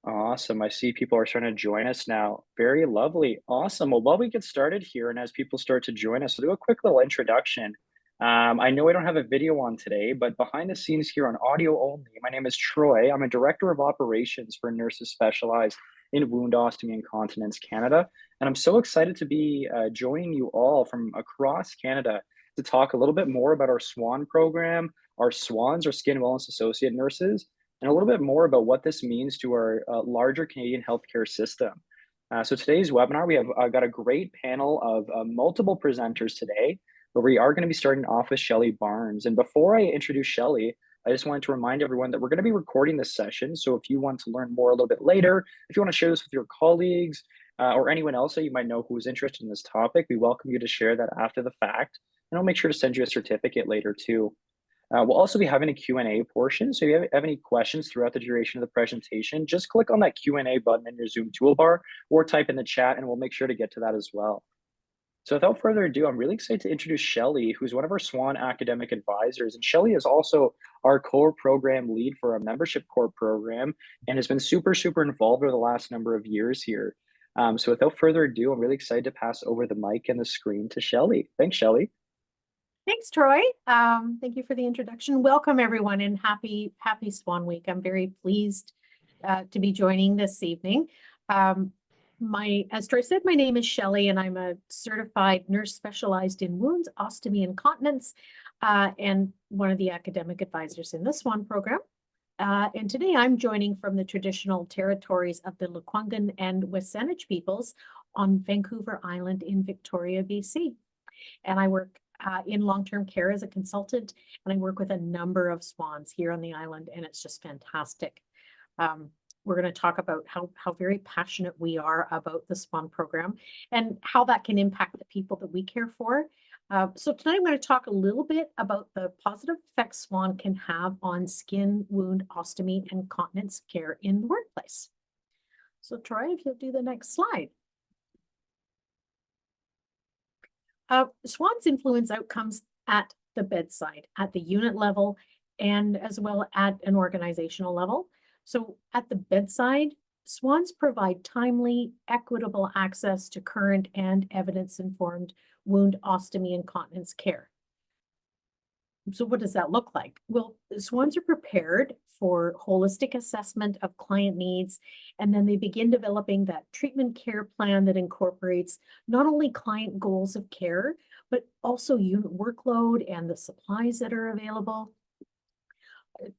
Awesome. I see people are starting to join us now. Very lovely. Awesome. Well, while we get started here and as people start to join us, I'll do a quick little introduction. I know I don't have a video on today, but behind the scenes here on audio only, my name is Troy. I'm a director of operations for Nurses Specialized in Wound Ostomy and Continence Canada. And I'm so excited to be joining you all from across Canada to talk a little bit more about our SWAN program, our SWANs, our Skin Wellness Associate Nurses, and a little bit more about what this means to our larger Canadian healthcare system. So today's webinar, we have got a great panel of multiple presenters today, but we are going to be starting off with Shelly Barnes. And before I introduce Shelly, I just wanted to remind everyone that we're going to be recording this session. So if you want to learn more a little bit later, if you want to share this with your colleagues or anyone else that you might know who is interested in this topic, we welcome you to share that after the fact. And I'll make sure to send you a certificate later too. We'll also be having a Q&A portion. So if you have any questions throughout the duration of the presentation, just click on that Q&A button in your Zoom toolbar or type in the chat and we'll make sure to get to that as well. So without further ado, I'm really excited to introduce Shelly, who's one of our SWAN academic advisors. And Shelly is also our core program lead for our membership core program and has been super involved over the last number of years here. So without further ado, I'm really excited to pass over the mic and the screen to Shelly. Thanks, Shelly. Thanks, Troy. Thank you for the introduction. Welcome, everyone, and happy SWAN Week. I'm very pleased to be joining this evening. As Troy said, my name is Shelly, and I'm a certified nurse specialized in wounds, ostomy, and continence, and one of the academic advisors in the SWAN program. And today I'm joining from the traditional territories of the Lekwungen and WSCN peoples on Vancouver Island in Victoria, BC. And I work in long-term care as a consultant, and I work with a number of SWANs here on the island, and it's just fantastic. We're going to talk about how very passionate we are about the SWAN program and how that can impact the people that we care for. So tonight I'm going to talk a little bit about the positive effects SWAN can have on skin, wound, ostomy, and continence care in the workplace. So Troy, if you'll do the next slide. SWANs influence outcomes at the bedside, at the unit level, and as well at an organizational level. So at the bedside, SWANs provide timely, equitable access to current and evidence-informed wound, ostomy, and continence care. So what does that look like? Well, SWANs are prepared for holistic assessment of client needs, and then they begin developing that treatment care plan that incorporates not only client goals of care, but also unit workload and the supplies that are available.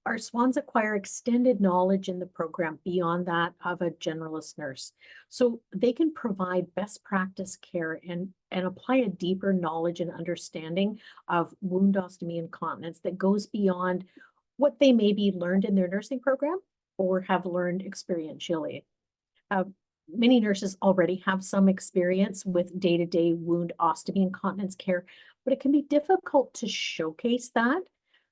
Our SWANs acquire extended knowledge in the program beyond that of a generalist nurse. So they can provide best practice care and apply a deeper knowledge and understanding of wound, ostomy, and continence that goes beyond what they maybe learned in their nursing program or have learned experientially. Many nurses already have some experience with day-to-day wound, ostomy, and continence care, but it can be difficult to showcase that.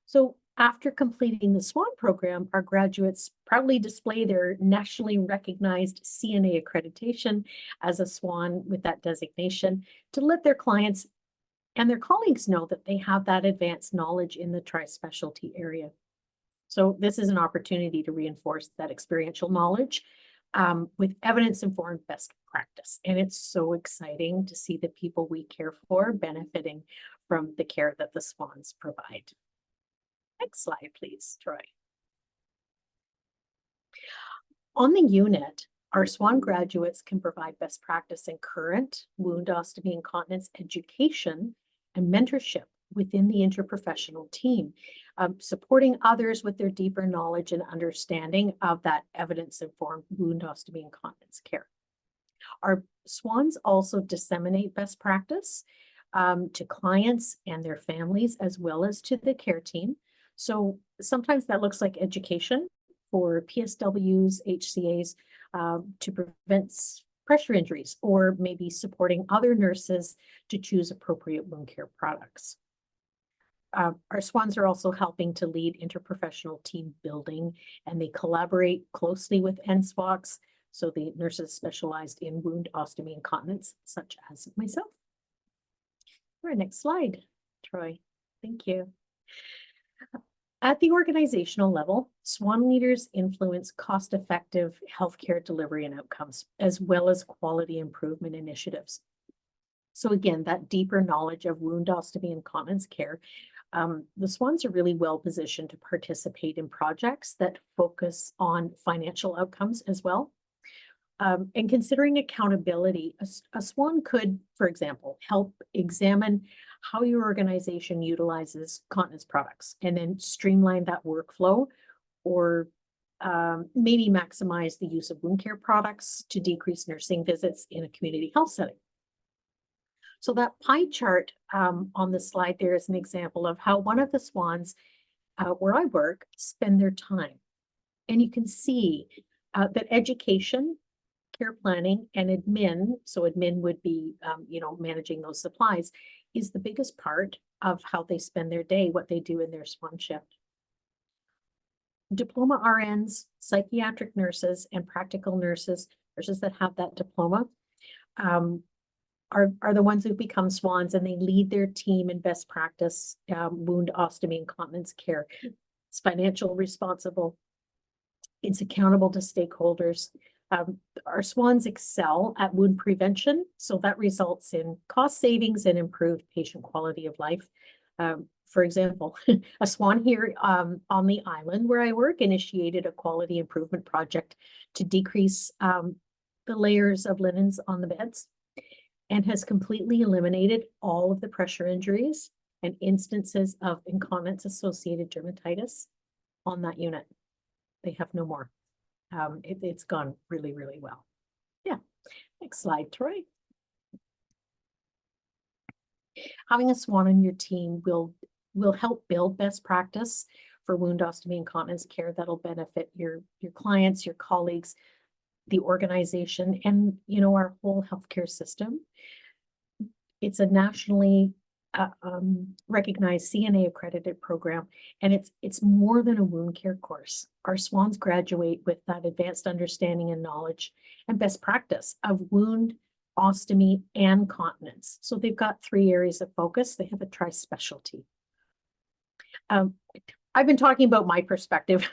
So after completing the SWAN program, our graduates proudly display their nationally recognized CNA accreditation as a SWAN with that designation to let their clients and their colleagues know that they have that advanced knowledge in the tri-specialty area. So this is an opportunity to reinforce that experiential knowledge with evidence-informed best practice. And it's so exciting to see the people we care for benefiting from the care that the SWANs provide. Next slide, please, Troy. On the unit, our SWAN graduates can provide best practice in current wound, ostomy, and continence education and mentorship within the interprofessional team, supporting others with their deeper knowledge and understanding of that evidence-informed wound, ostomy, and continence care. Our SWANs also disseminate best practice to clients and their families, as well as to the care team. So sometimes that looks like education for PSWs, HCAs to prevent pressure injuries, or maybe supporting other nurses to choose appropriate wound care products. Our SWANs are also helping to lead interprofessional team building, and they collaborate closely with NSWOCs, so the nurses specialized in wound, ostomy, and continence, such as myself. All right, next slide, Troy. Thank you. At the organizational level, SWAN leaders influence cost-effective healthcare delivery and outcomes, as well as quality improvement initiatives. So again, that deeper knowledge of wound, ostomy, and continence care, the SWANs are really well positioned to participate in projects that focus on financial outcomes as well. And considering accountability, a SWAN could, for example, help examine how your organization utilizes continence products and then streamline that workflow, or maybe maximize the use of wound care products to decrease nursing visits in a community health setting. So that pie chart on the slide there is an example of how one of the SWANs where I work spend their time. And you can see that education, care planning, and admin, so admin would be, managing those supplies, is the biggest part of how they spend their day, what they do in their SWAN shift. Diploma RNs, psychiatric nurses, and practical nurses that have that diploma, are the ones who become SWANs, and they lead their team in best practice wound, ostomy, and continence care. It's financial responsible. It's accountable to stakeholders. Our SWANs excel at wound prevention, so that results in cost savings and improved patient quality of life. For example, a SWAN here on the island where I work initiated a quality improvement project to decrease the layers of linens on the beds, and has completely eliminated all of the pressure injuries and instances of incontinence-associated dermatitis on that unit. They have no more. It's gone really, really well. Yeah. Next slide, Troy. Having a SWAN on your team will help build best practice for wound, ostomy, and continence care that'll benefit your clients, your colleagues, the organization, and our whole healthcare system. It's a nationally recognized CNA accredited program, and it's more than a wound care course. Our SWANs graduate with that advanced understanding and knowledge and best practice of wound, ostomy, and continence. So they've got 3 areas of focus. They have a tri-specialty. I've been talking about my perspective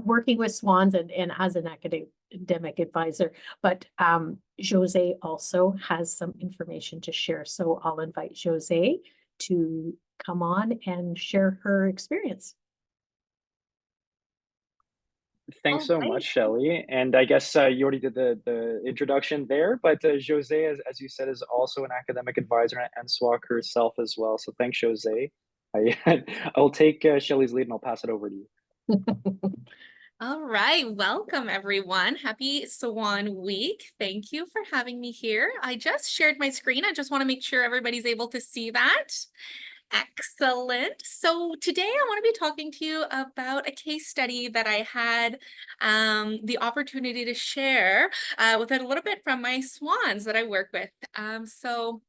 working with SWANs and as an academic advisor, but Josée also has some information to share. So I'll invite Josée to come on and share her experience. Thanks so much, Shelly. And I guess you already did the introduction there, but Josée, as you said, is also an academic advisor at NSWOC herself as well. So thanks, Josée. I'll take Shelly's lead and I'll pass it over to you. All right, welcome everyone. Happy SWAN week. Thank you for having me here. I just shared my screen. I just want to make sure everybody's able to see that. Excellent. So today I want to be talking to you about a case study that I had the opportunity to share with a little bit from my SWANs that I work with. So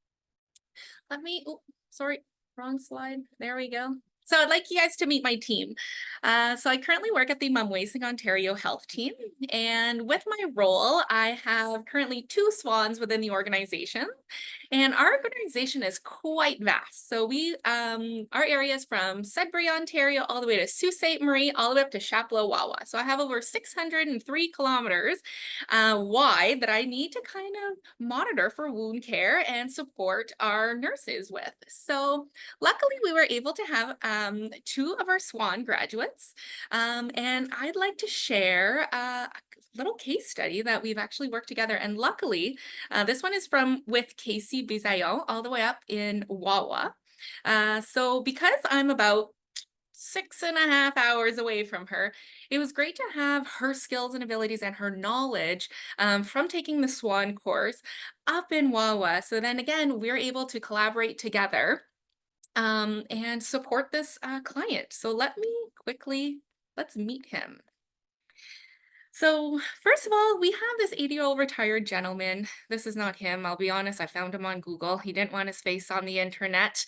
let me, oh, sorry, wrong slide. There we go. So I'd like you guys to meet my team. So I currently work at the WOCC Ontario Health Team, and with my role, I have currently 2 SWANs within the organization, and our organization is quite vast. So we, our area is from Sudbury, Ontario, all the way to Sault Ste. Marie, all the way up to Chapleau, Wawa. So I have over 603 kilometers wide that I need to kind of monitor for wound care and support our nurses with. So luckily we were able to have 2 of our SWAN graduates, and I'd like to share a little case study that we've actually worked together. And luckily, this one is with Casey Bisaillon, all the way up in Wawa. So because I'm about 6.5 hours away from her, it was great to have her skills and abilities and her knowledge from taking the SWAN course up in Wawa. So then again, we're able to collaborate together and support this client. So let's meet him. So first of all, we have this 80-year-old retired gentleman. This is not him. I'll be honest, I found him on Google. He didn't want his face on the internet.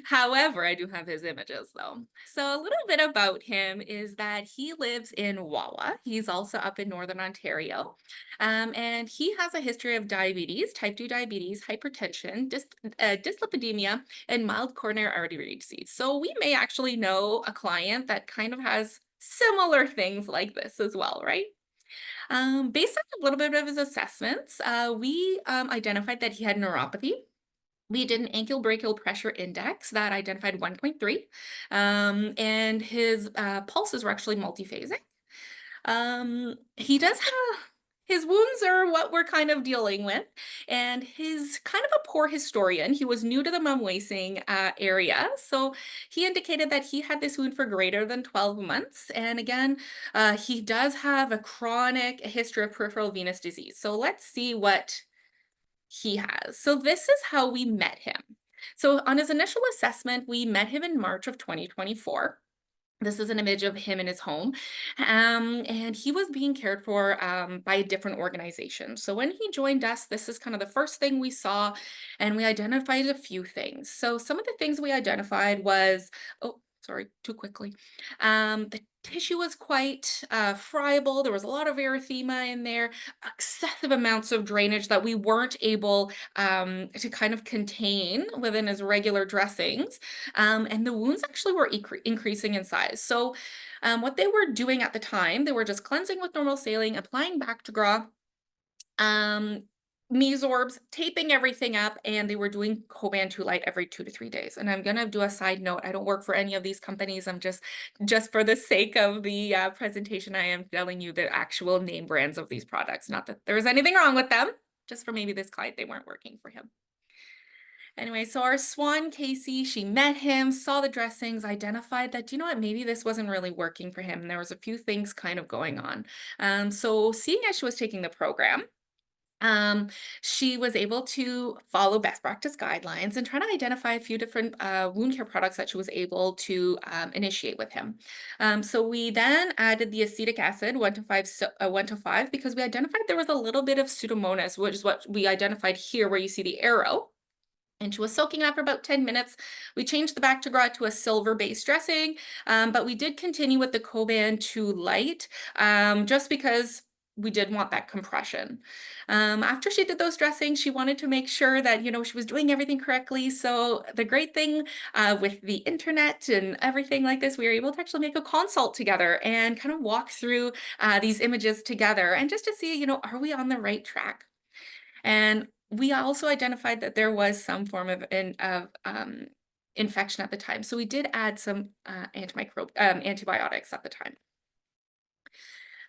However, I do have his images though. So a little bit about him is that he lives in Wawa. He's also up in Northern Ontario. And he has a history of diabetes, type 2 diabetes, hypertension, dyslipidemia, and mild coronary artery disease. So we may actually know a client that kind of has similar things like this as well, right? Based on a little bit of his assessments, we identified that he had neuropathy. We did an ankle brachial pressure index that identified 1.3, and his pulses were actually multiphasic. He does have his wounds are what we're kind of dealing with, and he's kind of a poor historian. He was new to the mum-wasing area, so he indicated that he had this wound for greater than 12 months. And again, he does have a chronic history of peripheral venous disease. So let's see what he has. So this is how we met him. So on his initial assessment, we met him in March of 2024. This is an image of him in his home, and he was being cared for by a different organization. So when he joined us, this is kind of the first thing we saw, and we identified a few things. So some of the things we identified was, oh, sorry, too quickly. The tissue was quite friable. There was a lot of erythema in there, excessive amounts of drainage that we weren't able to kind of contain within his regular dressings. And the wounds actually were increasing in size. So what they were doing at the time, they were just cleansing with normal saline, applying Bactigras, Mesorbs, taping everything up, and they were doing Coban 2 Light every 2 to 3 days. And I'm gonna do a side note. I don't work for any of these companies. I'm just for the sake of the presentation, I am telling you the actual name brands of these products. Not that there was anything wrong with them, just for maybe this client, they weren't working for him. Anyway, so our SWAN Casey, she met him, saw the dressings, identified that, you know what, maybe this wasn't really working for him. And there was a few things kind of going on. So seeing as she was taking the program, she was able to follow best practice guidelines and try to identify a few different wound care products that she was able to initiate with him. So we then added the acetic acid 1 to 5 because we identified there was a little bit of Pseudomonas, which is what we identified here where you see the arrow. And she was soaking up for about 10 minutes. We changed the Bactigras to a silver-based dressing, but we did continue with the Coban 2 Light just because we did want that compression. After she did those dressings, she wanted to make sure that, you know, she was doing everything correctly. So the great thing with the internet and everything like this, we were able to actually make a consult together and kind of walk through these images together and just to see, you know, are we on the right track? And we also identified that there was some form of infection at the time. So we did add some antibiotics at the time.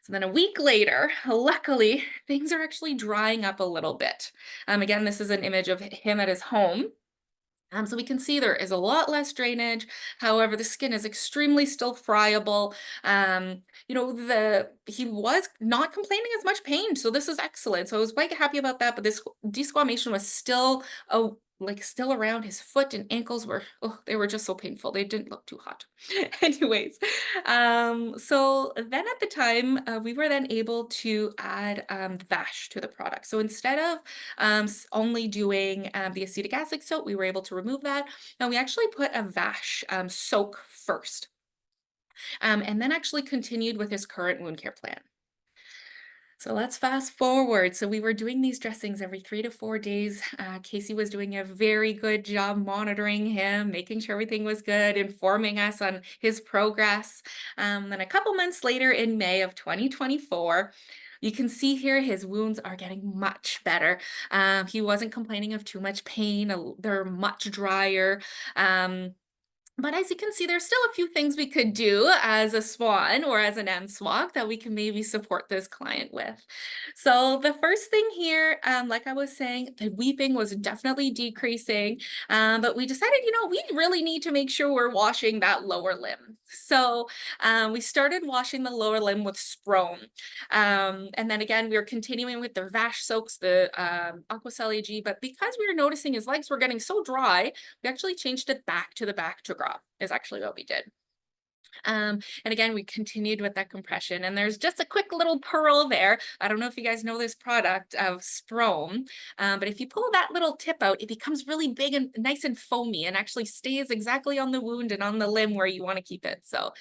So then a week later, luckily, things are actually drying up a little bit. Again, this is an image of him at his home. So we can see there is a lot less drainage. However, the skin is extremely still friable. You know, he was not complaining as much pain, so this is excellent. So I was quite happy about that, but this desquamation was still still around. His foot and ankles were, oh, they were just so painful. They didn't look too hot. Anyways, so then at the time, we were then able to add VASH to the product. So instead of only doing the acetic acid soap, we were able to remove that. And we actually put a VASH soak first. And then actually continued with his current wound care plan. So let's fast forward. So we were doing these dressings every 3 to 4 days. Casey was doing a very good job monitoring him, making sure everything was good, informing us on his progress. Then a couple months later in May of 2024, you can see here his wounds are getting much better. He wasn't complaining of too much pain. They're much drier. But as you can see, there's still a few things we could do as a SWAN or as an NSWOC that we can maybe support this client with. So the first thing here, like I was saying, the weeping was definitely decreasing, but we decided, you know, we really need to make sure we're washing that lower limb. So we started washing the lower limb with Sprone. And then again, we were continuing with the VASH soaks, the Aquacel AG, but because we were noticing his legs were getting so dry, we actually changed it back to the Bactigras is actually what we did. And again, we continued with that compression, and there's just a quick little pearl there. I don't know if you guys know this product of Sprome, but if you pull that little tip out, it becomes really big and nice and foamy and actually stays exactly on the wound and on the limb where you want to keep it. So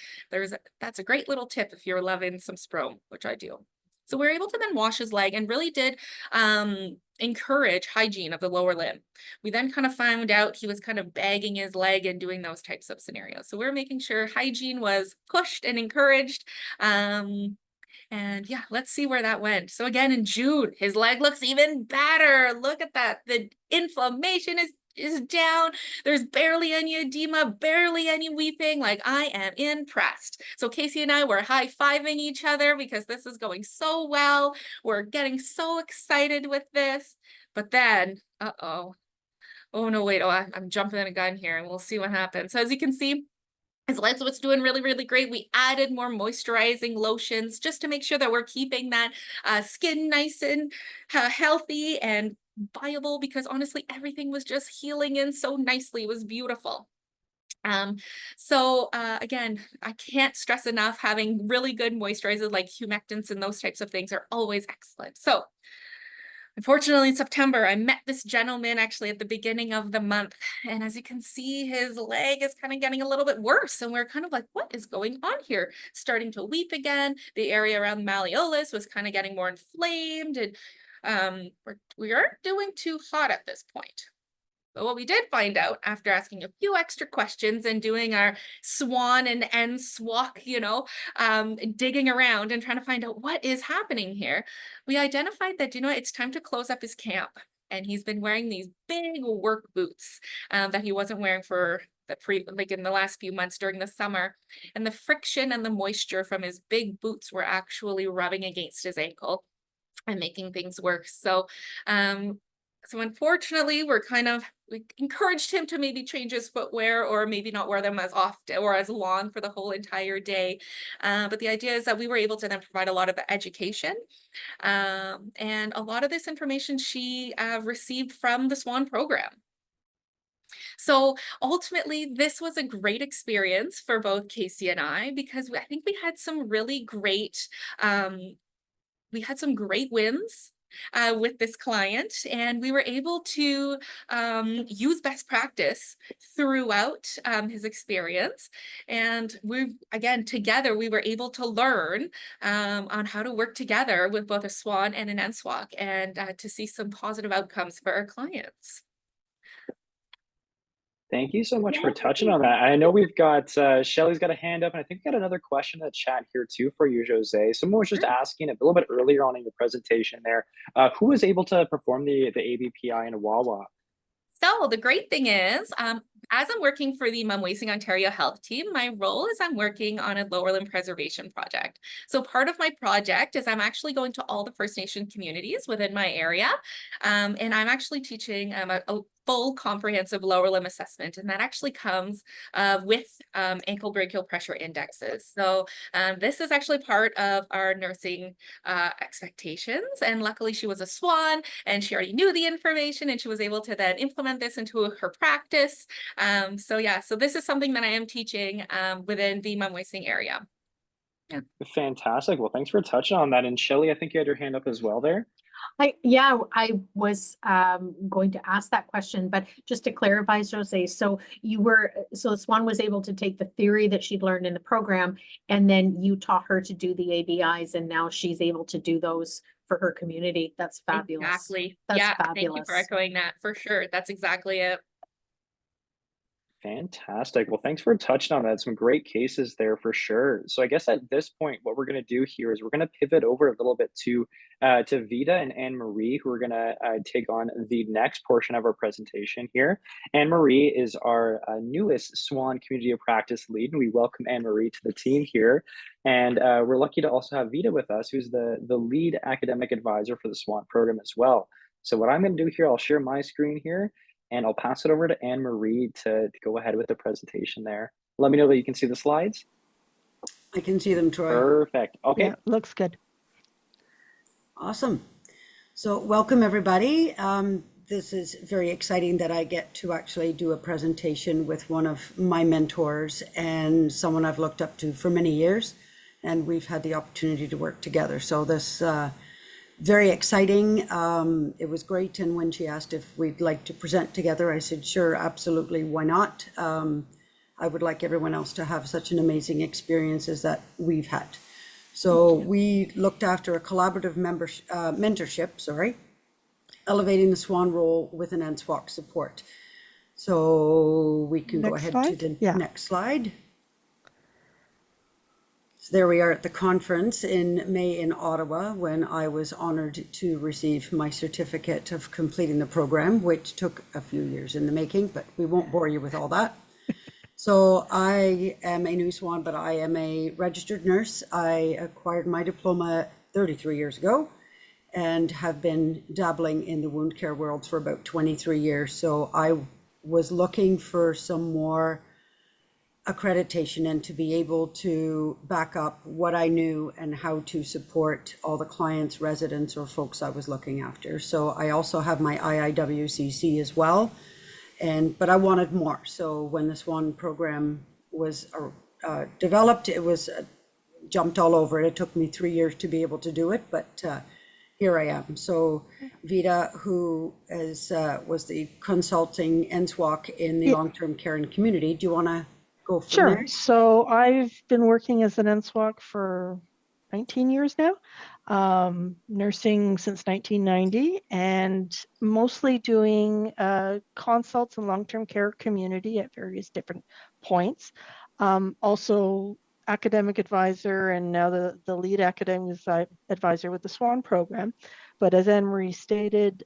that's a great little tip if you're loving some Sprome, which I do. So we were able to then wash his leg and really did encourage hygiene of the lower limb. We then kind of found out he was kind of bagging his leg and doing those types of scenarios. So we were making sure hygiene was pushed and encouraged. And yeah, let's see where that went. So again, in June, his leg looks even better. Look at that. The inflammation is down. There's barely any edema, barely any weeping. Like, I am impressed. So Casey and I were high-fiving each other because this is going so well. We're getting so excited with this. But then, oh no, wait, I'm jumping the gun here and we'll see what happens. So as you can see, his legs was doing really, really great. We added more moisturizing lotions just to make sure that we're keeping that skin nice and healthy and viable, because honestly, everything was just healing in so nicely. It was beautiful. Again, I can't stress enough, having really good moisturizers like humectants and those types of things are always excellent. So unfortunately, in September, I met this gentleman actually at the beginning of the month. And as you can see, his leg is kind of getting a little bit worse. And we're kind of like, what is going on here? Starting to weep again. The area around the malleolus was kind of getting more inflamed. And we aren't doing too hot at this point. But what we did find out after asking a few extra questions and doing our SWAN and NSWOC, digging around and trying to find out what is happening here, we identified that, it's time to close up his camp. And he's been wearing these big work boots that he wasn't wearing for in the last few months during the summer. And the friction and the moisture from his big boots were actually rubbing against his ankle and making things worse. So unfortunately, we encouraged him to maybe change his footwear or maybe not wear them as often or as long for the whole entire day. But the idea is that we were able to then provide a lot of education. And a lot of this information she received from the SWAN program. So ultimately, this was a great experience for both Casey and I, because I think we had some really great wins with this client, and we were able to use best practice throughout his experience. And together we were able to learn on how to work together with both a SWAN and an NSWOC, and to see some positive outcomes for our clients. Thank you so much for touching on that. I know we've got Shelly's got a hand up, and I think we got another question in the chat here too for you, Josée. Someone was just asking a little bit earlier on in your presentation there, who was able to perform the ABPI and WOCC? So the great thing is, as I'm working for the MScCH-WC Ontario Health Team, my role is I'm working on a lower limb preservation project. So part of my project is I'm actually going to all the First Nation communities within my area, and I'm actually teaching a full comprehensive lower limb assessment, and that actually comes with ankle brachial pressure indexes. So this is actually part of our nursing expectations, and luckily she was a SWAN and she already knew the information, and she was able to then implement this into her practice. So this is something that I am teaching within the MScCH-WC area. Yeah. Fantastic. Well, thanks for touching on that. And Shelly, I think you had your hand up as well there. I was going to ask that question, but just to clarify, Josée, so the SWAN was able to take the theory that she'd learned in the program, and then you taught her to do the ABIs, and now she's able to do those for her community. That's fabulous. Exactly. That's fabulous. Thank you for echoing that, for sure. That's exactly it. Fantastic. Well, thanks for touching on that. Some great cases there for sure. So I guess at this point, what we're going to do here is we're going to pivot over a little bit to Vida and Annemarie, who are going to take on the next portion of our presentation here. Annemarie is our newest SWAN Community of Practice lead, and we welcome Annemarie to the team here. And we're lucky to also have Vida with us, who's the lead academic advisor for the SWAN program as well. So what I'm going to do here, I'll share my screen here, and I'll pass it over to Annemarie to go ahead with the presentation there. Let me know that you can see the slides. I can see them, Troy. Perfect. Okay. Yeah, looks good. Awesome. So welcome, everybody. this is very exciting that I get to actually do a presentation with one of my mentors and someone I've looked up to for many years, and we've had the opportunity to work together. So this very exciting. It was great, and when she asked if we'd like to present together, I said, sure, absolutely, why not? I would like everyone else to have such an amazing experience as that we've had. So we looked after a collaborative mentorship, elevating the SWAN role with an NSWOC support. So we can go ahead to the next slide. So there we are at the conference in May in Ottawa, when I was honored to receive my certificate of completing the program, which took a few years in the making, but we won't bore you with all that. So I am a new SWAN, but I am a registered nurse. I acquired my diploma 33 years ago and have been dabbling in the wound care world for about 23 years. So I was looking for some more accreditation and to be able to back up what I knew and how to support all the clients, residents, or folks I was looking after. So I also have my IIWCC as well. But I wanted more. So when the SWAN program was developed, it was jumped all over it. It took me 3 years to be able to do it, but here I am. So Vida, who was the consulting NSWOC in the long-term care and community, do you want to go from there? Sure. So I've been working as an NSWOC for 19 years now, nursing since 1990, and mostly doing consults in long-term care community at various different points. Also academic advisor, and now the lead academic advisor with the SWAN program. But as Annemarie stated,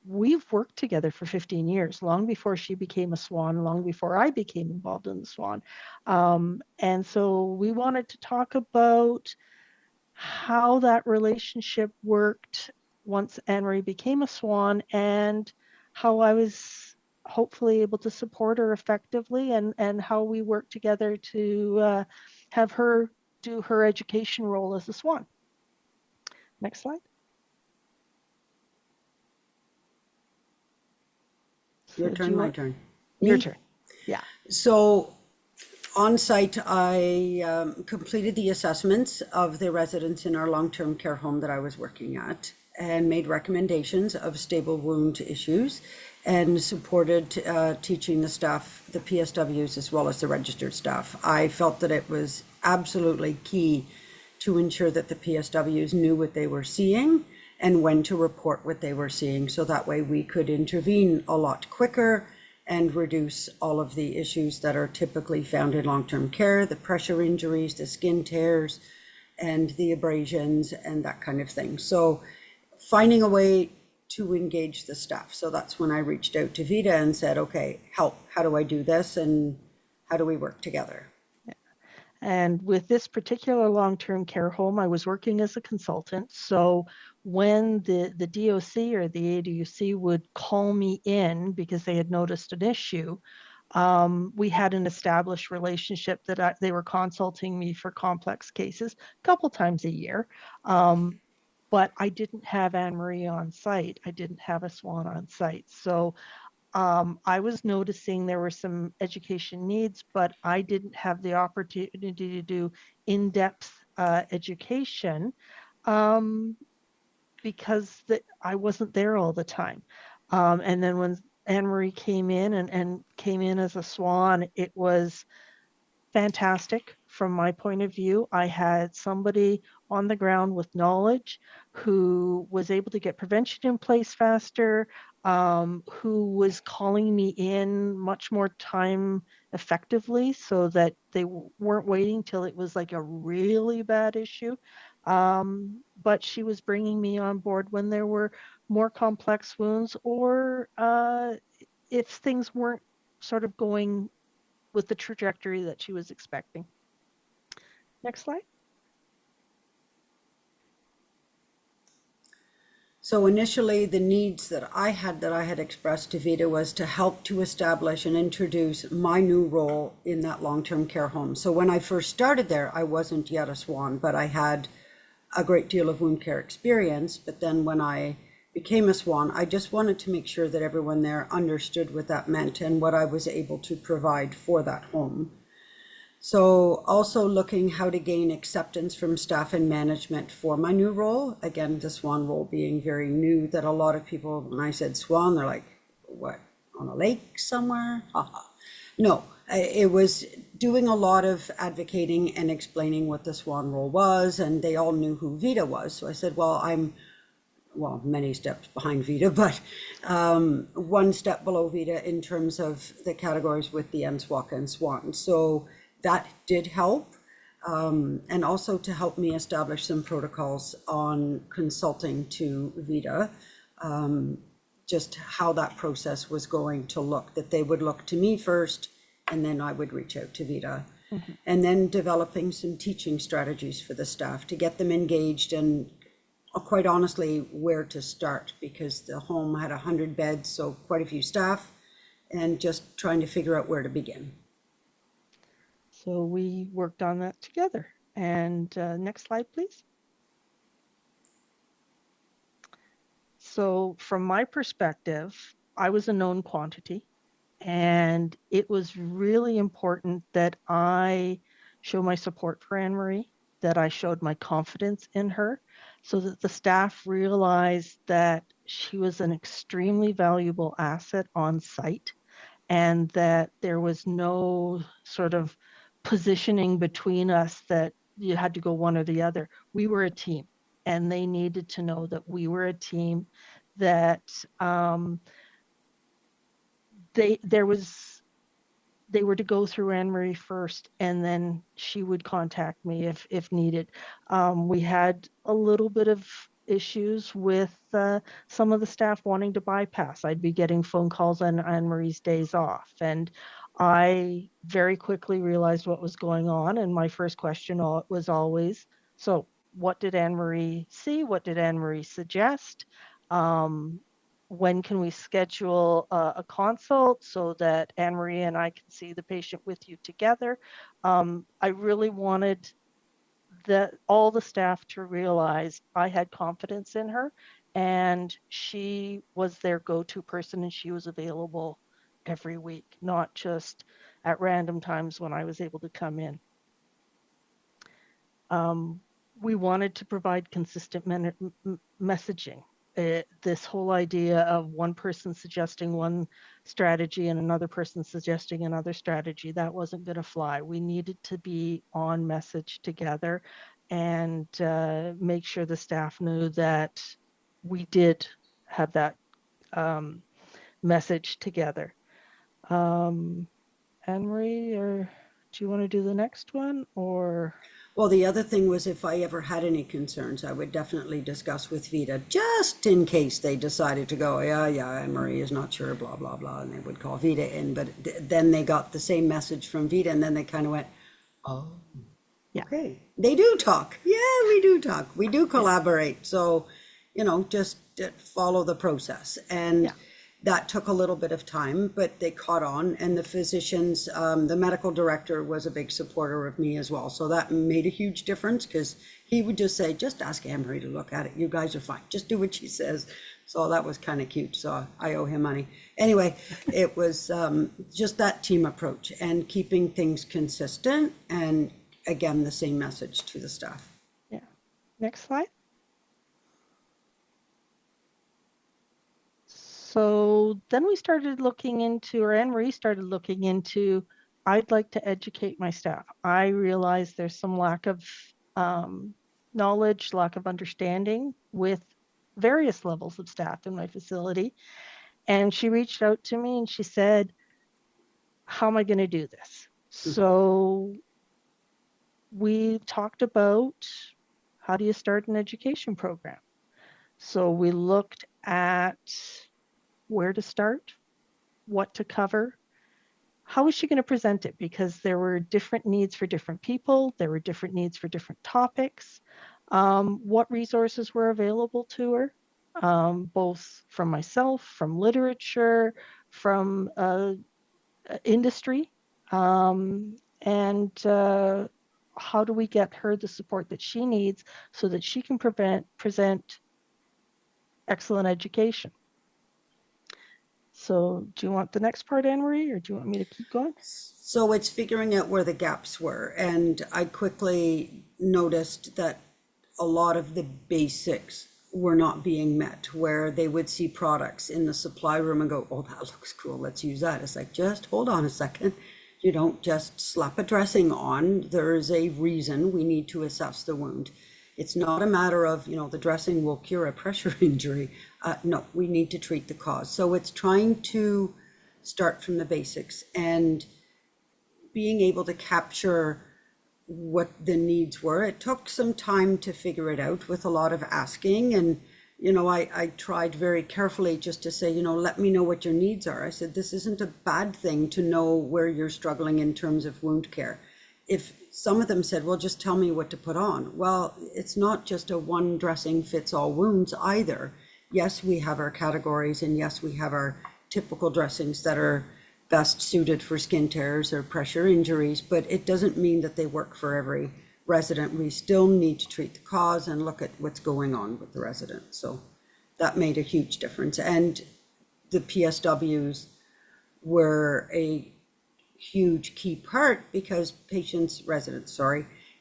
we've worked together for 15 years, long before she became a SWAN, long before I became involved in the SWAN. And so we wanted to talk about how that relationship worked once Annemarie became a SWAN, and how I was hopefully able to support her effectively, and how we work together to have her do her education role as a SWAN. Next slide. Your turn, my turn. Your turn. Yeah. So on site, I completed the assessments of the residents in our long-term care home that I was working at, and made recommendations of stable wound issues, and supported teaching the staff, the PSWs, as well as the registered staff. I felt that it was absolutely key to ensure that the PSWs knew what they were seeing and when to report what they were seeing, so that way we could intervene a lot quicker and reduce all of the issues that are typically found in long-term care, the pressure injuries, the skin tears, and the abrasions, and that kind of thing. So finding a way to engage the staff. So that's when I reached out to Vida and said, okay, help, how do I do this, and how do we work together? And with this particular long-term care home, I was working as a consultant. So when the DOC or the ADUC would call me in because they had noticed an issue, we had an established relationship that they were consulting me for complex cases a couple times a year. But I didn't have Annemarie on site. I didn't have a SWAN on site. So I was noticing there were some education needs, but I didn't have the opportunity to do in-depth education because I wasn't there all the time. And then when Annemarie came in and came in as a SWAN, it was fantastic from my point of view. I had somebody on the ground with knowledge who was able to get prevention in place faster, who was calling me in much more time effectively so that they weren't waiting till it was like a really bad issue. But she was bringing me on board when there were more complex wounds, or if things weren't sort of going with the trajectory that she was expecting. Next slide. So initially, the needs that I had expressed to Vida was to help to establish and introduce my new role in that long-term care home. So when I first started there, I wasn't yet a SWAN, but I had a great deal of wound care experience. But then when I became a SWAN, I just wanted to make sure that everyone there understood what that meant and what I was able to provide for that home. So also looking how to gain acceptance from staff and management for my new role. Again, the SWAN role being very new, that a lot of people, when I said SWAN, they're like, what, on a lake somewhere? Haha. No, it was doing a lot of advocating and explaining what the SWAN role was, and they all knew who Vida was. So I said, well, I'm many steps behind Vida, but one step below Vida in terms of the categories with the NSWOC and SWAN. So that did help, and also to help me establish some protocols on consulting to Vida, just how that process was going to look, that they would look to me first, and then I would reach out to Vida. Mm-hmm. And then developing some teaching strategies for the staff to get them engaged, and quite honestly, where to start, because the home had 100 beds, so quite a few staff, and just trying to figure out where to begin. So we worked on that together. And next slide, please. So from my perspective, I was a known quantity, and it was really important that I show my support for Annemarie, that I showed my confidence in her, so that the staff realized that she was an extremely valuable asset on site, and that there was no sort of positioning between us that you had to go one or the other. We were a team, and they needed to know that we were a team, that they were to go through Annemarie first, and then she would contact me if needed. We had a little bit of issues with some of the staff wanting to bypass. I'd be getting phone calls on Annemarie's days off, and I very quickly realized what was going on. And my first question was always, so what did Annemarie see? What did Annemarie suggest? When can we schedule a consult so that Annemarie and I can see the patient with you together? I really wanted all the staff to realize I had confidence in her, and she was their go-to person, and she was available every week, not just at random times when I was able to come in. We wanted to provide consistent messaging. This whole idea of one person suggesting one strategy and another person suggesting another strategy, that wasn't going to fly. We needed to be on message together, and make sure the staff knew that we did have that message together. Annemarie, or do you want to do the next one, or? Well, the other thing was, if I ever had any concerns, I would definitely discuss with Vida, just in case they decided to go, yeah, Annemarie is not sure, blah, blah, blah, and they would call Vida in. But then they got the same message from Vida, and then they kind of went, oh, yeah, okay. They do talk. Yeah, we do talk. We do collaborate. So, just follow the process. And that took a little bit of time, but they caught on, and the physicians, the medical director was a big supporter of me as well. So that made a huge difference, because he would just say, just ask Annemarie to look at it. You guys are fine. Just do what she says. So that was kind of cute. So I owe him money. Anyway, it was just that team approach and keeping things consistent, and again, the same message to the staff. Yeah. Next slide. So then we started looking into, or Annemarie started looking into, I'd like to educate my staff. I realized there's some lack of knowledge, lack of understanding with various levels of staff in my facility. And she reached out to me and she said, how am I going to do this? So we talked about, how do you start an education program? So we looked at where to start, what to cover, how is she going to present it? Because there were different needs for different people. There were different needs for different topics. What resources were available to her, both from myself, from literature, from industry, and how do we get her the support that she needs so that she can present excellent education. So do you want the next part, Annemarie, or do you want me to keep going? So it's figuring out where the gaps were. And I quickly noticed that a lot of the basics were not being met, where they would see products in the supply room and go, oh, that looks cool, let's use that. It's like, just hold on a second. You don't just slap a dressing on. There is a reason we need to assess the wound. It's not a matter of, the dressing will cure a pressure injury. No, we need to treat the cause. So it's trying to start from the basics and being able to capture what the needs were. It took some time to figure it out with a lot of asking. And, I tried very carefully just to say, let me know what your needs are. I said, this isn't a bad thing to know where you're struggling in terms of wound care. If some of them said, well, just tell me what to put on. Well, it's not just a one dressing fits all wounds either. Yes, we have our categories, and yes, we have our typical dressings that are best suited for skin tears or pressure injuries, but it doesn't mean that they work for every resident. We still need to treat the cause and look at what's going on with the resident. So that made a huge difference. And the PSWs were a huge key part because residents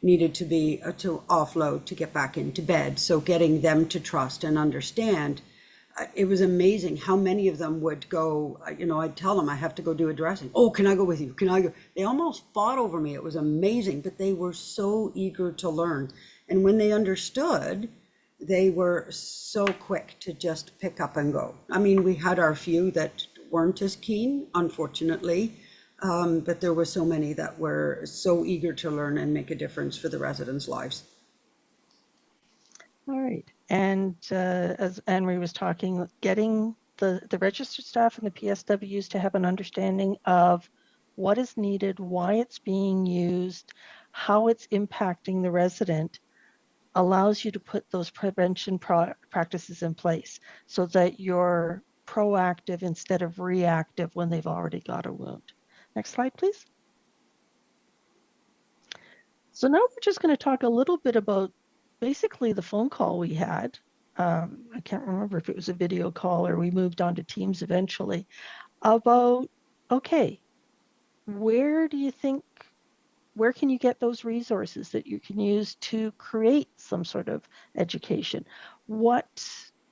needed to be to offload to get back into bed. So getting them to trust and understand, it was amazing how many of them would go, I'd tell them I have to go do a dressing. Oh, can I go with you? Can I go? They almost fought over me. It was amazing, but they were so eager to learn. And when they understood, they were so quick to just pick up and go. I mean, we had our few that weren't as keen, unfortunately, but there were so many that were so eager to learn and make a difference for the residents' lives. All right. And as Annemarie was talking, getting the registered staff and the PSWs to have an understanding of what is needed, why it's being used, how it's impacting the resident, allows you to put those prevention practices in place so that you're proactive instead of reactive when they've already got a wound. Next slide, please. So now we're just going to talk a little bit about basically the phone call we had. I can't remember if it was a video call or we moved on to Teams eventually, about, okay, where can you get those resources that you can use to create some sort of education? What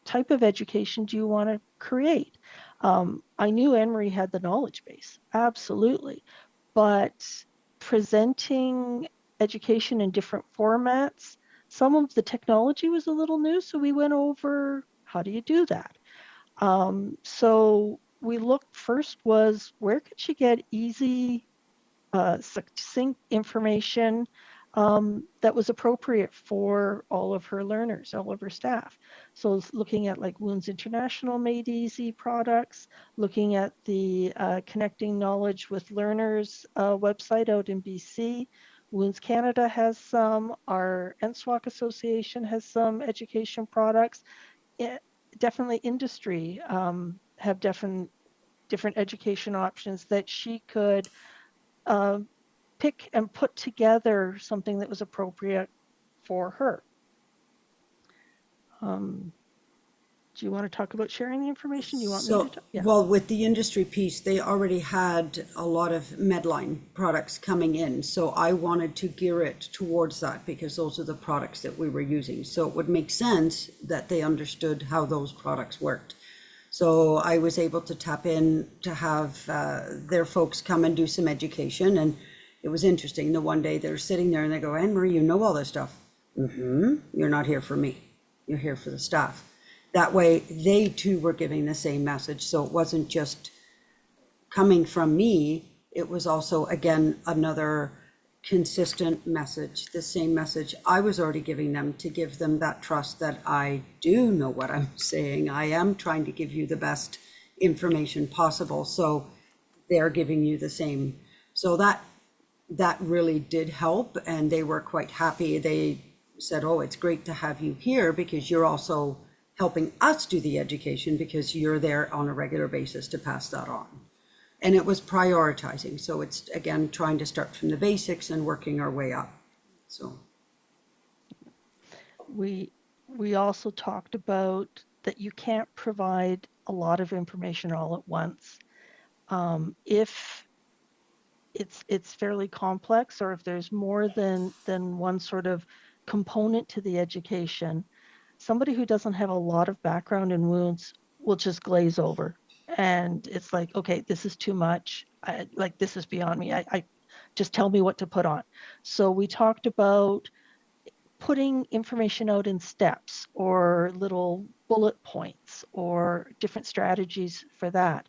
type of education do you want to create? I knew Annemarie had the knowledge base, absolutely, but presenting education in different formats, some of the technology was a little new, so we went over how do you do that. So we looked first was where could she get easy, succinct information that was appropriate for all of her learners, all of her staff. So looking at like Wounds International made easy products, looking at the Connecting Knowledge with Learners website out in BC. Wounds Canada has some, our NSWOC Association has some education products. Definitely industry have different education options that she could pick and put together something that was appropriate for her. Do you want to talk about sharing the information? Do you want me to talk? Yeah. Well, with the industry piece, they already had a lot of Medline products coming in. So I wanted to gear it towards that because those are the products that we were using. So it would make sense that they understood how those products worked. So I was able to tap in to have their folks come and do some education. And it was interesting. The one day they're sitting there and they go, Annemarie, you know all this stuff. You're not here for me. You're here for the staff. That way they too were giving the same message. So it wasn't just coming from me. It was also, again, another consistent message, the same message I was already giving them to give them that trust that I do know what I'm saying. I am trying to give you the best information possible. So they're giving you the same. So that really did help. And they were quite happy. They said, oh, it's great to have you here because you're also helping us do the education because you're there on a regular basis to pass that on. And it was prioritizing. So it's, again, trying to start from the basics and working our way up. So we also talked about that you can't provide a lot of information all at once. If it's fairly complex, or if there's more than one sort of component to the education, somebody who doesn't have a lot of background in wounds will just glaze over. And it's like, okay, this is too much. This is beyond me. I just tell me what to put on. So we talked about putting information out in steps or little bullet points or different strategies for that.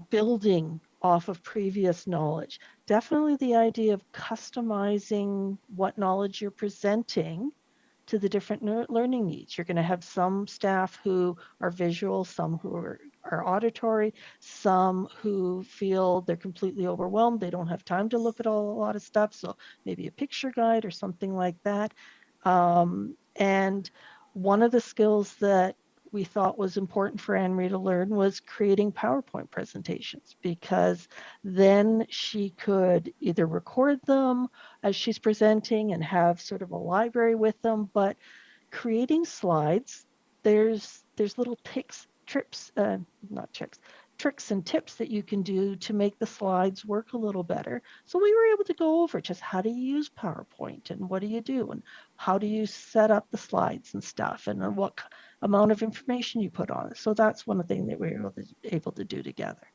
Building off of previous knowledge. Definitely the idea of customizing what knowledge you're presenting to the different learning needs. You're going to have some staff who are visual, some who are auditory, some who feel they're completely overwhelmed. They don't have time to look at a lot of stuff. So maybe a picture guide or something like that. And one of the skills that we thought was important for Annemarie to learn was creating PowerPoint presentations, because then she could either record them as she's presenting and have sort of a library with them, but creating slides, there's little tricks and tips that you can do to make the slides work a little better. So we were able to go over just how do you use PowerPoint and what do you do and how do you set up the slides and stuff and what amount of information you put on it. So that's one of the things that we were able to do together.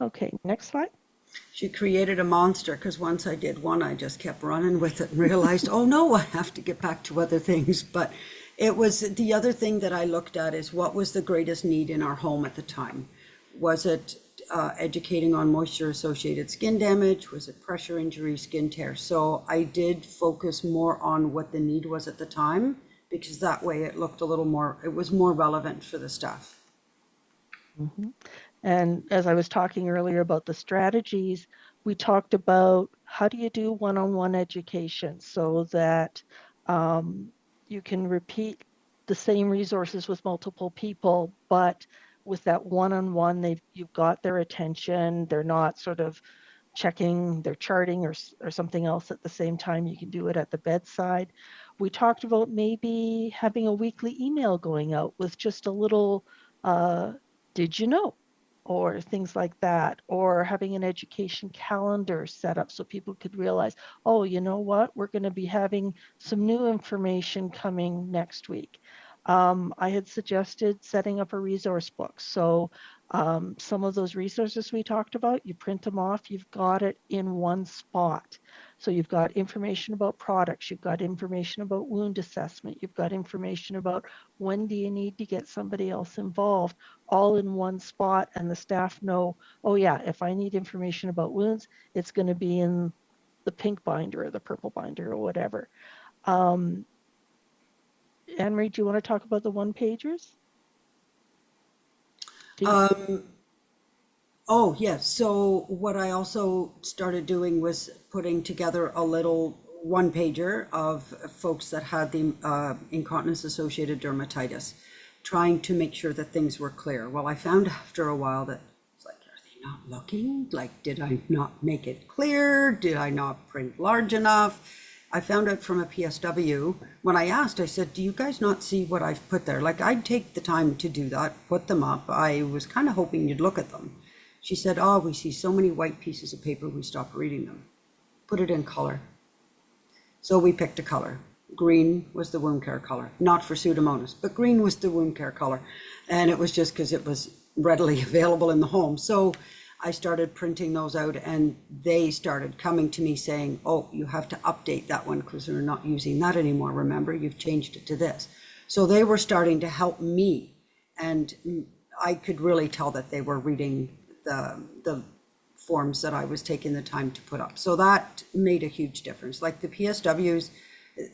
Okay, next slide. She created a monster, because once I did one, I just kept running with it and realized, oh no, I have to get back to other things. But it was the other thing that I looked at is what was the greatest need in our home at the time. Was it educating on moisture-associated skin damage? Was it pressure injury, skin tear? So I did focus more on what the need was at the time, because that way it looked a little more, it was more relevant for the staff. Mm-hmm. And as I was talking earlier about the strategies, we talked about how do you do one-on-one education so that you can repeat the same resources with multiple people, but with that one-on-one, you've got their attention. They're not sort of checking their charting or something else at the same time. You can do it at the bedside. We talked about maybe having a weekly email going out with just a little, did you know? Or things like that, or having an education calendar set up so people could realize, oh, you know what, we're going to be having some new information coming next week. I had suggested setting up a resource book. So some of those resources we talked about, you print them off, you've got it in one spot. So you've got information about products, you've got information about wound assessment, you've got information about when do you need to get somebody else involved, all in one spot, and the staff know, oh yeah, if I need information about wounds, it's going to be in the pink binder or the purple binder or whatever. Annemarie, do you want to talk about the one-pagers? Oh, yes. So what I also started doing was putting together a little one-pager of folks that had the incontinence-associated dermatitis, trying to make sure that things were clear. Well, I found after a while that it's like, are they not looking? Like, did I not make it clear? Did I not print large enough? I found out from a PSW, when I asked, I said, do you guys not see what I've put there? Like, I'd take the time to do that, put them up. I was kind of hoping you'd look at them. She said, oh, we see so many white pieces of paper, we stop reading them. Put it in color. So we picked a color. Green was the wound care color, not for Pseudomonas, but green was the wound care color. And it was just because it was readily available in the home. So I started printing those out, and they started coming to me saying, oh, you have to update that one because we're not using that anymore. Remember, you've changed it to this. So they were starting to help me, and I could really tell that they were reading the forms that I was taking the time to put up. So that made a huge difference. Like the PSWs,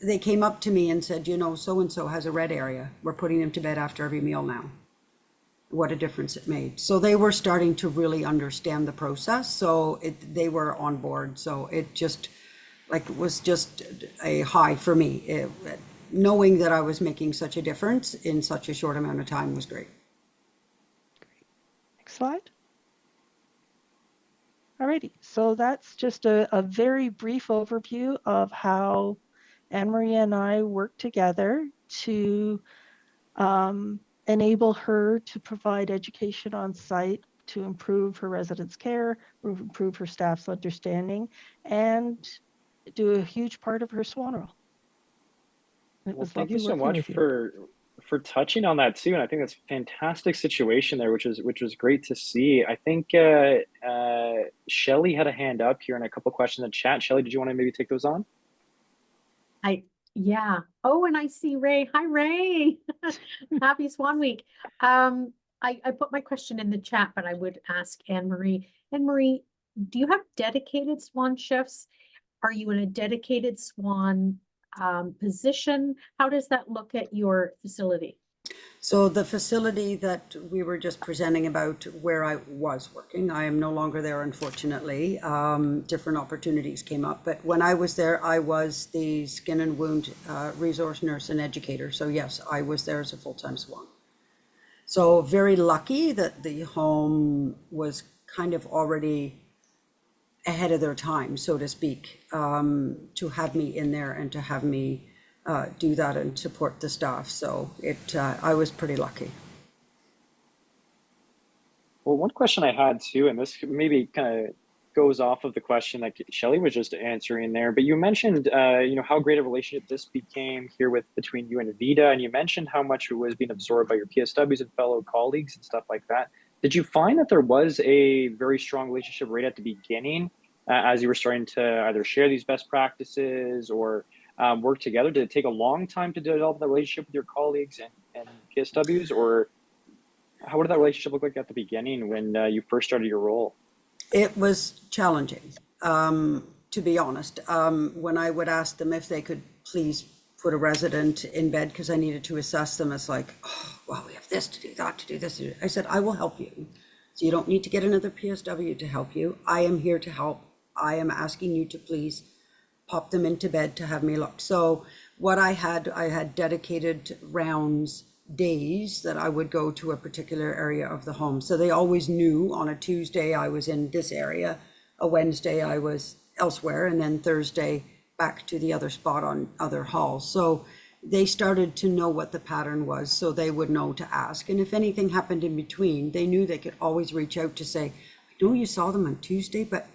they came up to me and said, you know, so-and-so has a red area. We're putting them to bed after every meal now. What a difference it made. So they were starting to really understand the process. So they were on board. So it just was just a high for me. Knowing that I was making such a difference in such a short amount of time was great. Next slide. Alrighty, so that's just a very brief overview of how Annemarie and I work together to enable her to provide education on site to improve her residents' care, improve her staff's understanding, and do a huge part of her SWAN role. It Well, was thank you lovely so working much with you. for touching on that too, and I think that's a fantastic situation there, which was great to see. I think Shelly had a hand up here and a couple questions in the chat. Shelly, did you want to maybe take those on? Yeah. Oh, and I see Ray. Hi, Ray. Happy Swan Week. I put my question in the chat, but I would ask Annemarie. Annemarie, do you have dedicated SWAN shifts? Are you in a dedicated SWAN position? How does that look at your facility? So the facility that we were just presenting about where I was working, I am no longer there, unfortunately. Different opportunities came up, but when I was there, I was the skin and wound resource nurse and educator. So yes, I was there as a full-time SWAN. So very lucky that the home was kind of already ahead of their time, so to speak, to have me in there and to have me do that and support the staff. So I was pretty lucky. Well, one question I had too, and this maybe kind of goes off of the question that Shelly was just answering there, but you mentioned, how great a relationship this became here between you and Vida, and you mentioned how much it was being absorbed by your PSWs and fellow colleagues and stuff like that. Did you find that there was a very strong relationship right at the beginning as you were starting to either share these best practices or work together? Did it take a long time to develop the relationship with your colleagues and PSWs, or how did that relationship look like at the beginning when you first started your role? It was challenging, to be honest. When I would ask them if they could please put a resident in bed because I needed to assess them, it's like, oh, well, we have this to do, that to do, this to do. I said, I will help you. So you don't need to get another PSW to help you. I am here to help. I am asking you to please pop them into bed to have me look. So what I had dedicated rounds days that I would go to a particular area of the home. So they always knew on a Tuesday I was in this area, a Wednesday I was elsewhere, and then Thursday back to the other spot on other halls. So they started to know what the pattern was, so they would know to ask. And if anything happened in between, they knew they could always reach out to say, I know you saw them on Tuesday, but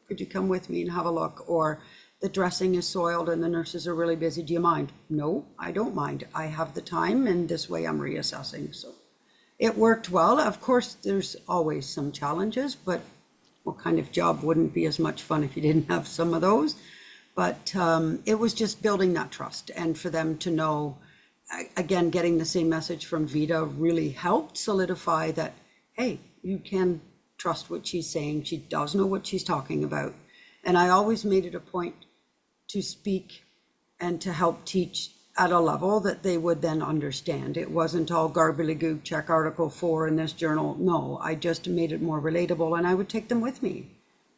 could you come with me and have a look? Or the dressing is soiled and the nurses are really busy. Do you mind? No, I don't mind. I have the time, and this way I'm reassessing. So it worked well. Of course, there's always some challenges, but what kind of job wouldn't be as much fun if you didn't have some of those? But it was just building that trust, and for them to know, again, getting the same message from Vida really helped solidify that, hey, you can trust what she's saying. She does know what she's talking about. And I always made it a point to speak and to help teach at a level that they would then understand. It wasn't all garbly-gook, check Article 4 in this journal. No, I just made it more relatable, and I would take them with me.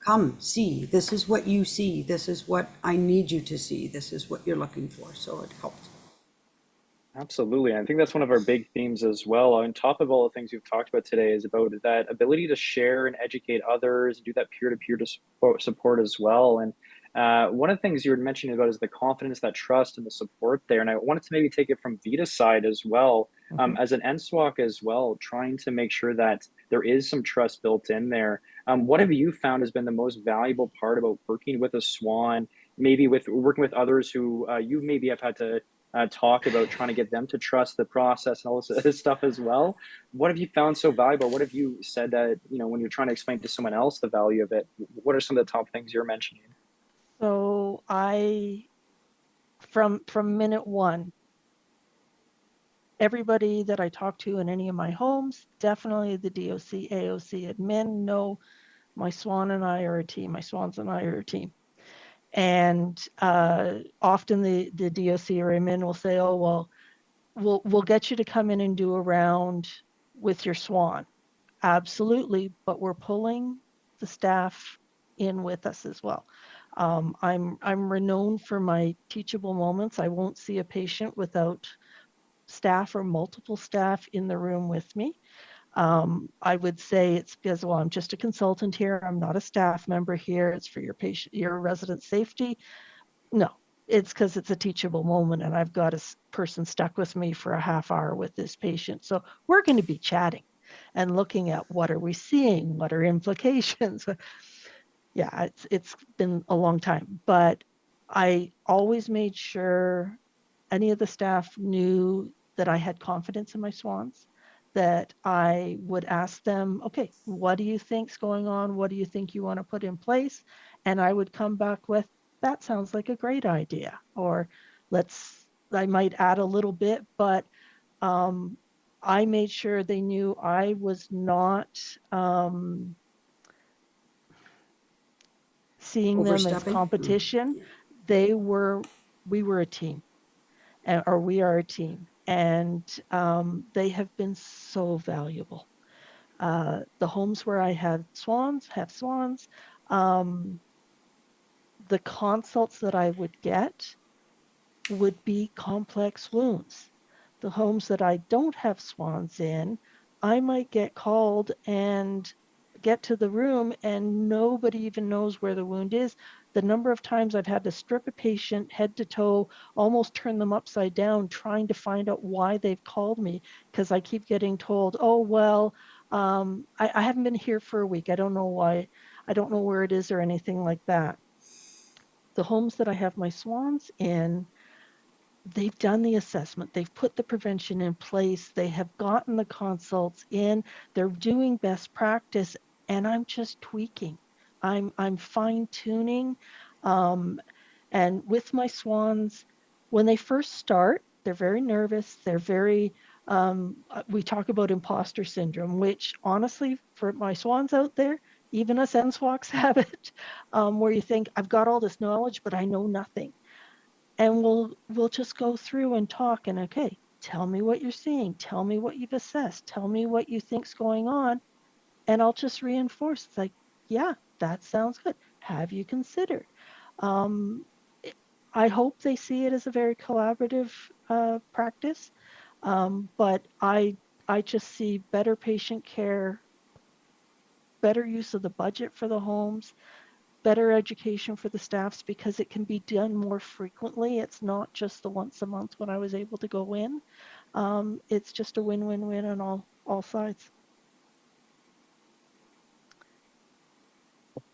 Come, see, this is what you see. This is what I need you to see. This is what you're looking for. So it helped. Absolutely. I think that's one of our big themes as well. On top of all the things we've talked about today is about that ability to share and educate others, do that peer-to-peer support as well. And one of the things you were mentioning about is the confidence, that trust, and the support there. And I wanted to maybe take it from Vida's side as well, as an NSWOC as well, trying to make sure that there is some trust built in there. What have you found has been the most valuable part about working with a SWAN, maybe with working with others who you maybe have had to talk about, trying to get them to trust the process and all this stuff as well? What have you found so valuable? What have you said that, when you're trying to explain to someone else the value of it, what are some of the top things you're mentioning? So from minute one, everybody that I talk to in any of my homes, definitely the DOC, AOC admin, know my SWAN and I are a team. My SWANs and I are a team. And often the DOC or admin will say, oh, well, we'll get you to come in and do a round with your SWAN. Absolutely, but we're pulling the staff in with us as well. I'm renowned for my teachable moments. I won't see a patient without staff or multiple staff in the room with me. I would say it's because, well, I'm just a consultant here. I'm not a staff member here. It's for your patient, your resident safety. No, it's because it's a teachable moment and I've got a person stuck with me for a half hour with this patient. So we're going to be chatting and looking at what are we seeing, what are implications. Yeah, it's been a long time, but I always made sure any of the staff knew that I had confidence in my SWANs, that I would ask them, okay, what do you think's going on? What do you think you want to put in place? And I would come back with, that sounds like a great idea. Or I might add a little bit, but I made sure they knew I was not seeing them as Overstepping? competition. Yeah. We were a team, or we are a team, and they have been so valuable. The homes where I have SWANs. The consults that I would get would be complex wounds. The homes that I don't have SWANs in, I might get called and get to the room and nobody even knows where the wound is. The number of times I've had to strip a patient head to toe, almost turn them upside down, trying to find out why they've called me, because I keep getting told, oh, well, I haven't been here for a week. I don't know why. I don't know where it is or anything like that. The homes that I have my SWANs in, they've done the assessment, they've put the prevention in place, they have gotten the consults in, they're doing best practice, and I'm just tweaking. I'm fine tuning. And with my SWANs, when they first start, they're very nervous. They're very, we talk about imposter syndrome, which honestly, for my SWANs out there, even us NSWOCs have it, where you think, I've got all this knowledge, but I know nothing. And we'll just go through and talk and, okay, tell me what you're seeing. Tell me what you've assessed. Tell me what you think's going on. And I'll just reinforce, it's like, yeah, that sounds good. Have you considered? I hope they see it as a very collaborative practice, but I just see better patient care, better use of the budget for the homes, better education for the staffs, because it can be done more frequently. It's not just the once a month when I was able to go in. It's just a win-win-win on all sides.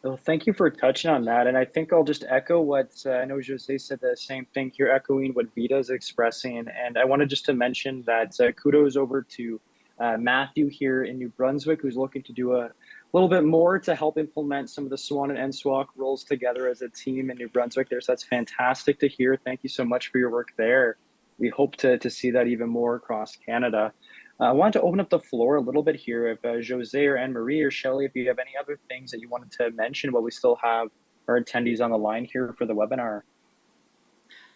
Well, thank you for touching on that. And I think I'll just echo what I know Josée said the same thing here, echoing what Vida is expressing. And I wanted just to mention that kudos over to Matthew here in New Brunswick, who's looking to do a little bit more to help implement some of the SWAN and NSWOC roles together as a team in New Brunswick there. So that's fantastic to hear. Thank you so much for your work there. We hope to see that even more across Canada. I wanted to open up the floor a little bit here. If Josée or Annemarie or Shelly, if you have any other things that you wanted to mention while we still have our attendees on the line here for the webinar.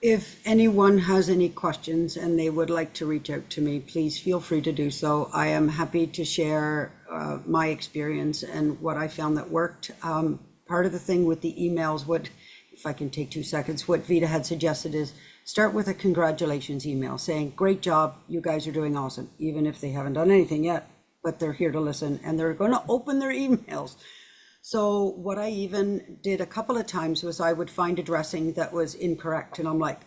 If anyone has any questions and they would like to reach out to me, please feel free to do so. I am happy to share my experience and what I found that worked. Part of the thing with the emails, if I can take 2 seconds, what Vida had suggested is start with a congratulations email saying, great job, you guys are doing awesome, even if they haven't done anything yet, but they're here to listen and they're going to open their emails. So what I even did a couple of times was I would find a dressing that was incorrect and I'm like,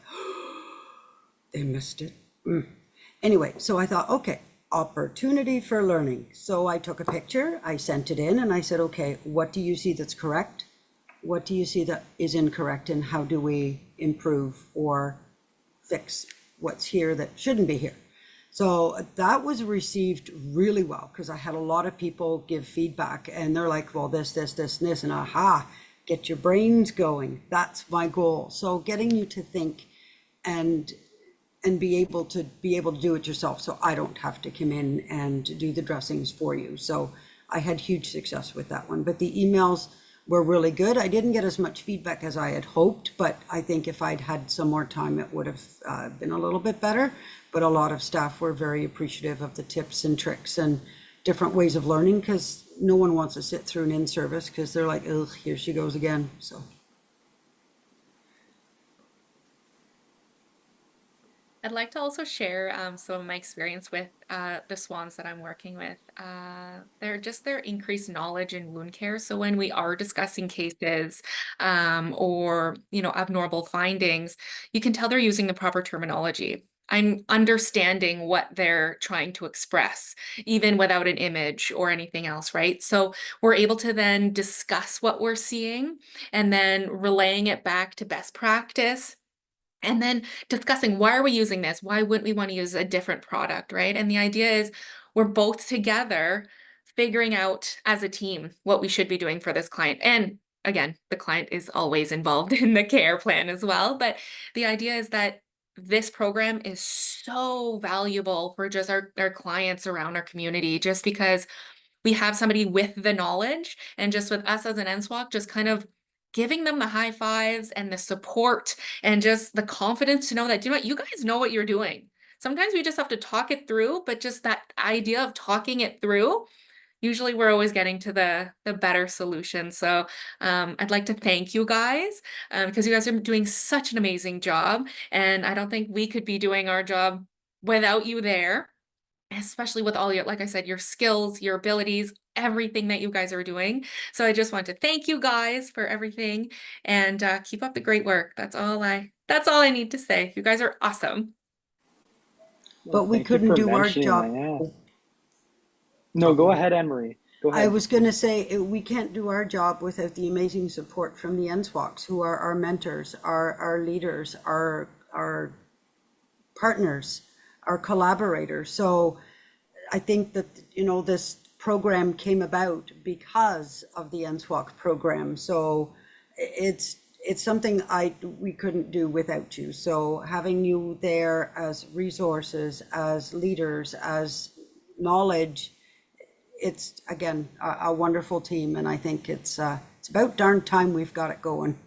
they missed it. Anyway, so I thought, okay, opportunity for learning. So I took a picture, I sent it in and I said, okay, what do you see that's correct? What do you see that is incorrect, and how do we improve or fix what's here that shouldn't be here? So that was received really well, because I had a lot of people give feedback and they're like, well, this, and this, and aha, get your brains going. That's my goal. So getting you to think and be able to do it yourself, so I don't have to come in and do the dressings for you. So I had huge success with that one, but the emails were really good. I didn't get as much feedback as I had hoped, but I think if I'd had some more time, it would have been a little bit better. But a lot of staff were very appreciative of the tips and tricks and different ways of learning, because no one wants to sit through an in-service because they're like, ugh, here she goes again. So. I'd like to also share some of my experience with the SWANs that I'm working with. Their increased knowledge in wound care. So when we are discussing cases or abnormal findings, you can tell they're using the proper terminology. I'm understanding what they're trying to express, even without an image or anything else, right? So we're able to then discuss what we're seeing and then relaying it back to best practice. And then discussing, why are we using this? Why wouldn't we want to use a different product, right? And the idea is we're both together figuring out as a team what we should be doing for this client. And again, the client is always involved in the care plan as well. But the idea is that this program is so valuable for just our clients around our community, just because we have somebody with the knowledge, and just with us as an NSWOC, just kind of giving them the high fives and the support and just the confidence to know that, you know what, you guys know what you're doing. Sometimes we just have to talk it through, but just that idea of talking it through, usually we're always getting to the better solution. So I'd like to thank you guys because you guys are doing such an amazing job. And I don't think we could be doing our job without you there, especially with all your, like I said, your skills, your abilities, everything that you guys are doing. So I just want to thank you guys for everything, and keep up the great work. That's all I need to say. You guys are awesome. But we Thank you couldn't for do our mentioning job. that, yeah. No, go ahead, Annemarie. Go I ahead. was going to say, we can't do our job without the amazing support from the NSWOCs, who are our mentors, our leaders, our partners, our collaborators. So I think that, this program came about because of the NSWOC program. So it's something we couldn't do without you. So having you there as resources, as leaders, as knowledge, it's, again, a wonderful team. And I think it's about darn time we've got it going.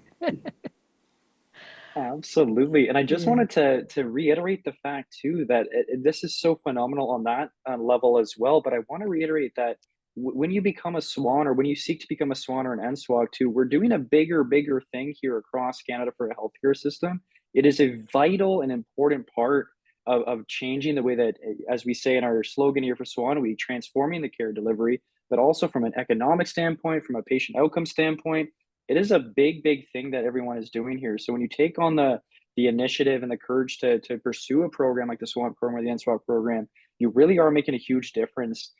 Absolutely. And I just Yeah. wanted to reiterate the fact too that this is so phenomenal on that level as well. But I want to reiterate that when you become a SWAN, or when you seek to become a SWAN or an NSWOC too, we're doing a bigger thing here across Canada for a healthcare system. It is a vital and important part of changing the way that, as we say in our slogan here for SWAN, we transforming the care delivery, but also from an economic standpoint, from a patient outcome standpoint. It is a big thing that everyone is doing here. So when you take on the initiative and the courage to pursue a program like the SWAN program or the NSWOC program, you really are making a huge difference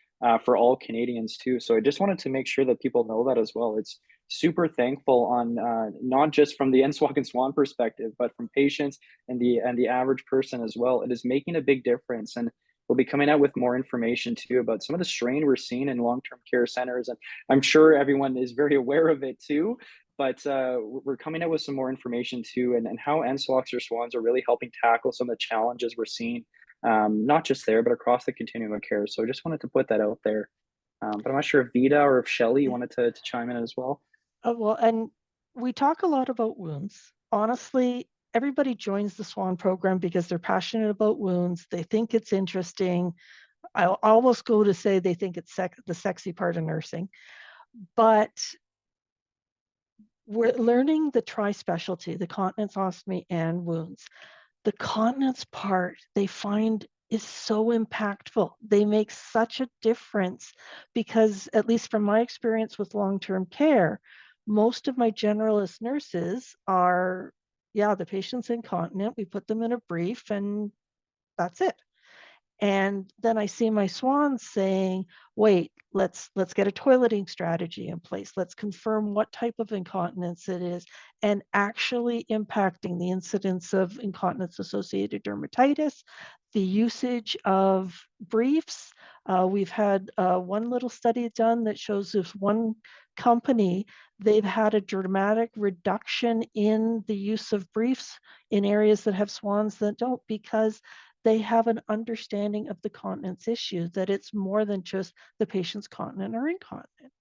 for all Canadians too. So I just wanted to make sure that people know that as well. It's super thankful on not just from the NSWOC and SWAN perspective, but from patients and the average person as well. It is making a big difference, and we'll be coming out with more information too about some of the strain we're seeing in long-term care centers. And I'm sure everyone is very aware of it too. But we're coming out with some more information too, and how NSWOCs or SWANs are really helping tackle some of the challenges we're seeing, not just there, but across the continuum of care. So I just wanted to put that out there. But I'm not sure if Vida or if Shelly wanted to chime in as well. Well, and we talk a lot about wounds. Honestly, everybody joins the SWAN program because they're passionate about wounds. They think it's interesting. I'll almost go to say they think it's the sexy part of nursing. But we're learning the tri-specialty, the continence, ostomy, and wounds. The continence part, they find, is so impactful. They make such a difference because, at least from my experience with long-term care, most of my generalist nurses are, the patient's incontinent, we put them in a brief, and that's it. And then I see my SWANs saying, wait, let's get a toileting strategy in place. Let's confirm what type of incontinence it is, and actually impacting the incidence of incontinence-associated dermatitis, the usage of briefs. We've had one little study done that shows this one company, they've had a dramatic reduction in the use of briefs in areas that have SWANs that don't, because they have an understanding of the continence issue, that it's more than just the patient's continent or incontinent.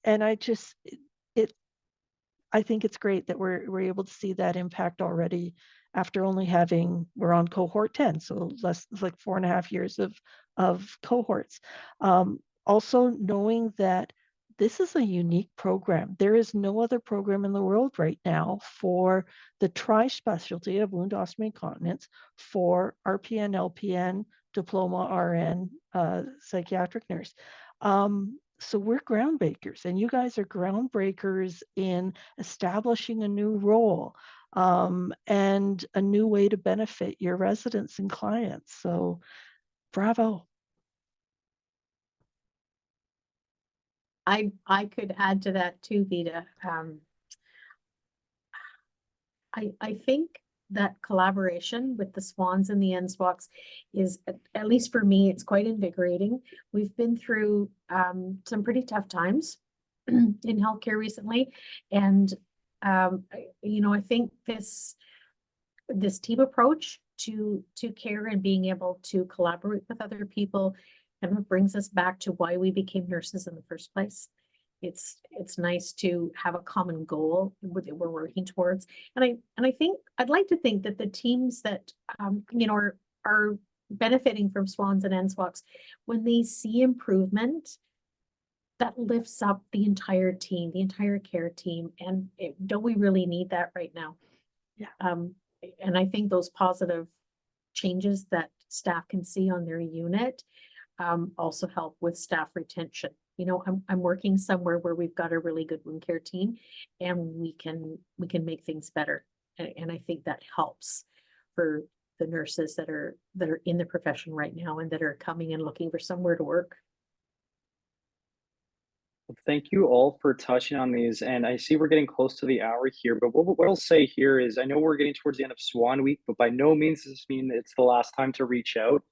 And I think it's great that we're able to see that impact already after only we're on cohort 10, so less like 4.5 years of cohorts. Also knowing that this is a unique program. There is no other program in the world right now for the tri-specialty of wound ostomy incontinence for RPN, LPN, diploma RN, psychiatric nurse. So we're groundbreakers, and you guys are groundbreakers in establishing a new role and a new way to benefit your residents and clients. So bravo. I could add to that too, Vida. I think that collaboration with the SWANs and the NSWOCs is, at least for me, it's quite invigorating. We've been through some pretty tough times in healthcare recently, and you know, I think this team approach to care and being able to collaborate with other people kind of brings us back to why we became nurses in the first place. It's nice to have a common goal that we're working towards, and I think I'd like to think that the teams that you know are benefiting from SWANs and NSWOCs, when they see improvement, that lifts up the entire team, the entire care team, and don't we really need that right now? Yeah. And I think those positive changes that staff can see on their unit also help with staff retention. You know, I'm working somewhere where we've got a really good wound care team, and we can make things better. And I think that helps for the nurses that are in the profession right now and that are coming and looking for somewhere to work. Well, thank you all for touching on these. And I see we're getting close to the hour here, but what I'll say here is I know we're getting towards the end of SWAN week, but by no means does this mean it's the last time to reach out.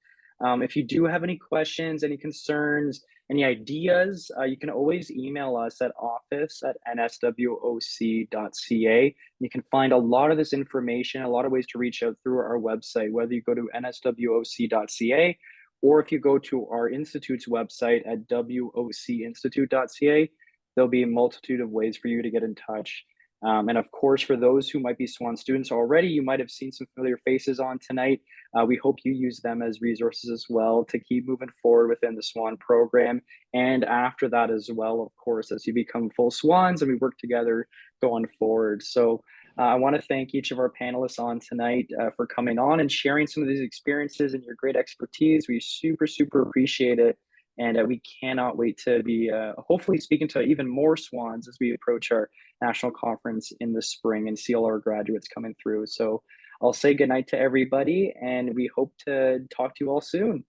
If you do have any questions, any concerns, any ideas, you can always email us at office@nswoc.ca. You can find a lot of this information, a lot of ways to reach out through our website, whether you go to nswoc.ca or if you go to our institute's website at woccinstitute.ca, there'll be a multitude of ways for you to get in touch. And of course, for those who might be SWAN students already, you might have seen some familiar faces on tonight. We hope you use them as resources as well to keep moving forward within the SWAN program. And after that as well, of course, as you become full SWANs and we work together going forward. So I want to thank each of our panelists on tonight for coming on and sharing some of these experiences and your great expertise. We super appreciate it. And we cannot wait to be hopefully speaking to even more SWANs as we approach our national conference in the spring and see all our graduates coming through. So I'll say goodnight to everybody, and we hope to talk to you all soon.